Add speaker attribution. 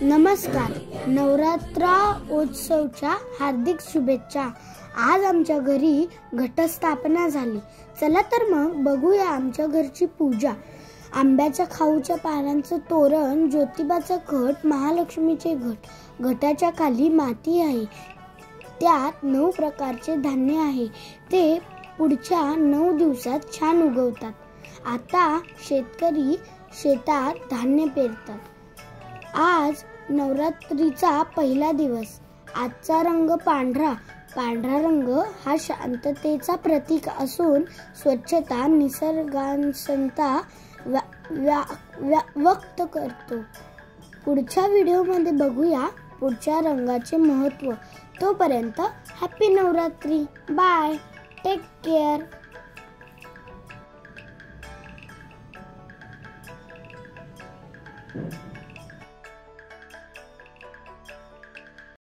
Speaker 1: नमस्कार, नवरात्रोत्सवच्या हार्दिक शुभेच्छा। आज आमच्या घरी घटस्थापना झाली। चला तर मग बघूया आमच्या घरची पूजा। आंब्याच्या खाऊच्या पानांचं तोरण, ज्योतिबाचा घट, महालक्ष्मीचे घट। घटाच्या खाली माती आहे, त्यात 9 प्रकारचे धान्य आहे। ते पुढच्या 9 दिवसात छान उगवतात। आता शेतकरी शेतात धान्य पेरतात। आज नवरात्रीचा पहिला दिवस। आजचा रंग पांढरा। पांढरा रंग हा शांततेचा प्रतीक असून स्वच्छता, निसर्गासनता व्यक्त करतो। पुढच्या व्हिडिओमध्ये बघूया पुढच्या रंगाचे महत्त्व। तोपर्यंत happy Navratri. Bye, take care.